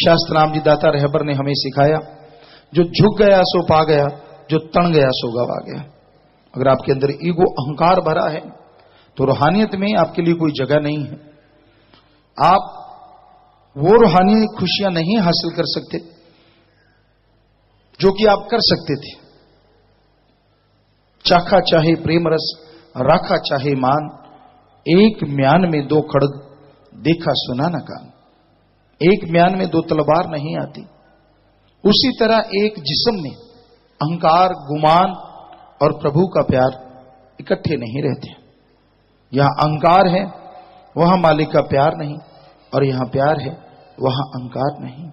शास्त्रनाम जी दाता रहबर ने हमें सिखाया, जो झुक गया सो पा गया, जो तन गया सो गवा गया। अगर आपके अंदर ईगो अहंकार भरा है तो रूहानियत में आपके लिए कोई जगह नहीं है। आप वो रूहानी खुशियां नहीं हासिल कर सकते जो कि आप कर सकते थे। चाखा चाहे प्रेम रस, राखा चाहे मान, एक म्यान में दो खड़ग, देखा सुना न कान। एक म्यान में दो तलवार नहीं आती। उसी तरह एक जिस्म में अहंकार, गुमान और प्रभु का प्यार इकट्ठे नहीं रहते। यहां अहंकार है वहां मालिक का प्यार नहीं, और यहां प्यार है वहां अहंकार नहीं।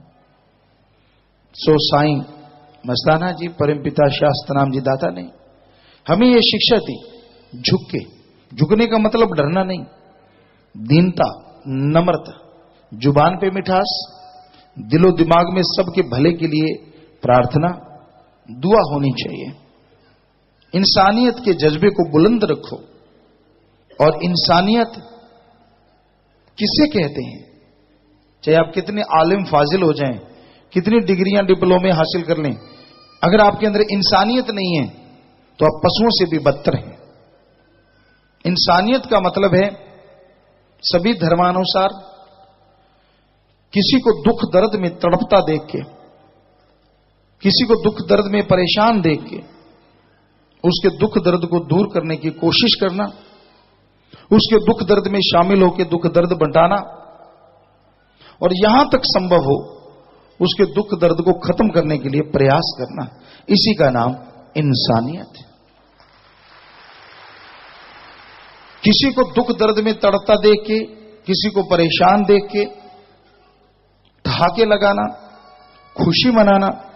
सो साईं मस्ताना जी, परमपिता शास्त्रनाम जी दाता ने हमें यह शिक्षा दी, झुक के। झुकने का मतलब डरना नहीं, दीनता, नम्रता, जुबान पे मिठास, दिलो दिमाग में सबके भले के लिए प्रार्थना, दुआ होनी चाहिए। इंसानियत के जज्बे को बुलंद रखो। और इंसानियत किसे कहते हैं? चाहे आप कितने आलिम फाजिल हो जाएं, कितनी डिग्रियां डिप्लोमे हासिल कर लें, अगर आपके अंदर इंसानियत नहीं है तो आप पशुओं से भी बदतर हैं। इंसानियत का मतलब है सभी धर्मानुसार किसी को दुख दर्द में तड़पता देख के, किसी को दुख दर्द में परेशान देख के उसके दुख दर्द को दूर करने की कोशिश करना, उसके दुख दर्द में शामिल होकर दुख दर्द बंटाना, और यहां तक संभव हो उसके दुख दर्द को खत्म करने के लिए प्रयास करना, इसी का नाम इंसानियत है। किसी को दुख दर्द में तड़पता देख के, किसी को परेशान देख के ठहाके लगाना, खुशी मनाना,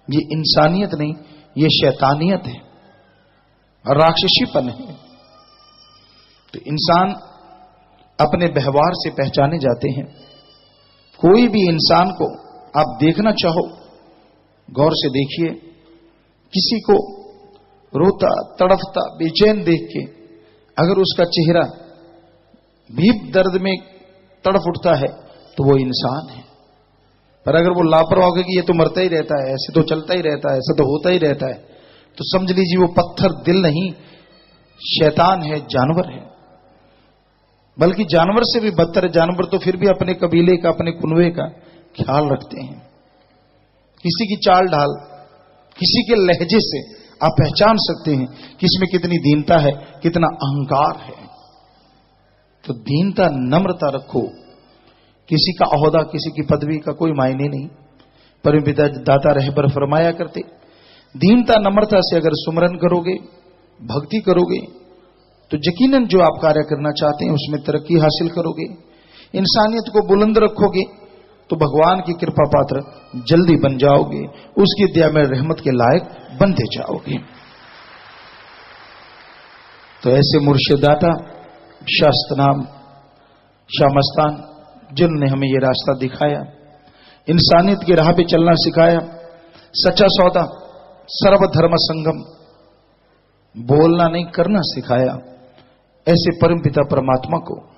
ये इंसानियत नहीं, ये शैतानियत है, राक्षसीपन है। तो इंसान अपने व्यवहार से पहचाने जाते हैं। कोई भी इंसान को आप देखना चाहो, गौर से देखिए, किसी को रोता, तड़फता, बेचैन देख के अगर उसका चेहरा भी दर्द में तड़फ उठता है तो वो इंसान है। पर अगर वो लापरवाह होगा कि ये तो मरता ही रहता है, ऐसे तो चलता ही रहता है, ऐसा तो होता ही रहता है, तो समझ लीजिए वो पत्थर दिल नहीं, शैतान है, जानवर है। बल्कि जानवर से भी बदतर है। जानवर तो फिर भी अपने कबीले का, अपने कुनवे का ख्याल रखते हैं। किसी की चाल ढाल, किसी के लहजे से आप पहचान सकते हैं कि इसमें कितनी दीनता है, कितना अहंकार है। तो दीनता, नम्रता रखो। किसी का ओहदा, किसी की पदवी का कोई मायने नहीं। परमपिता दाता रहबर फरमाया करते, दीनता नम्रता से अगर सुमरन करोगे, भक्ति करोगे, तो यकीनन जो आप कार्य करना चाहते हैं उसमें तरक्की हासिल करोगे। इंसानियत को बुलंद रखोगे तो भगवान की कृपा पात्र जल्दी बन जाओगे, उसकी दया में रहमत के लायक बनते जाओगे। तो ऐसे मुर्शिदाता शास्त्रनाम शाह मस्तान, जिन्होंने हमें यह रास्ता दिखाया, इंसानियत की राह पे चलना सिखाया, सच्चा सौदा, सर्वधर्म संगम, बोलना नहीं करना सिखाया, ऐसे परमपिता परमात्मा को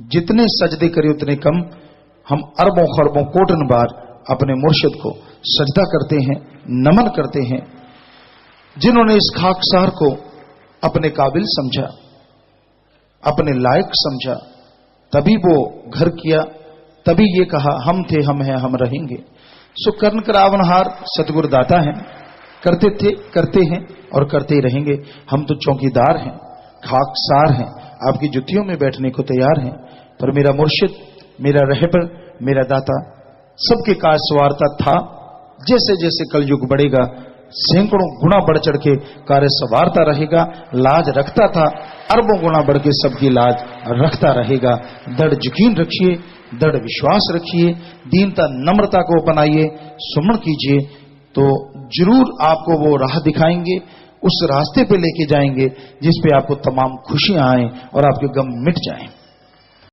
जितने सजदे करे उतने कम। हम अरबों खरबों कोटन बार अपने मुर्शिद को सजदा करते हैं, नमन करते हैं, जिन्होंने इस खाकसार को अपने काबिल समझा, अपने लायक समझा, तभी वो घर किया, तभी ये कहा हम थे, हम हैं, हम रहेंगे। सो कर्ण करावनहार सतगुरु दाता है, करते थे, करते हैं और करते ही रहेंगे। हम तो चौकीदार हैं, खाकसार हैं, आपकी जुतियों में बैठने को तैयार हैं। पर मेरा मुर्शिद, मेरा रहबर, मेरा दाता सबके काज सवारता था। जैसे जैसे कलयुग बढ़ेगा सैकड़ों गुना बढ़ चढ़ के कार्य सवारता रहेगा। लाज रखता था, अरबों गुना बढ़ के सबकी लाज रखता रहेगा। दृढ़ यकीन रखिए, दृढ़ विश्वास रखिए, दीनता नम्रता को अपनाइए, सुमन कीजिए, तो जरूर आपको वो राह दिखाएंगे, उस रास्ते पे लेके जाएंगे जिस पे आपको तमाम खुशियां आए और आपके गम मिट जाएं।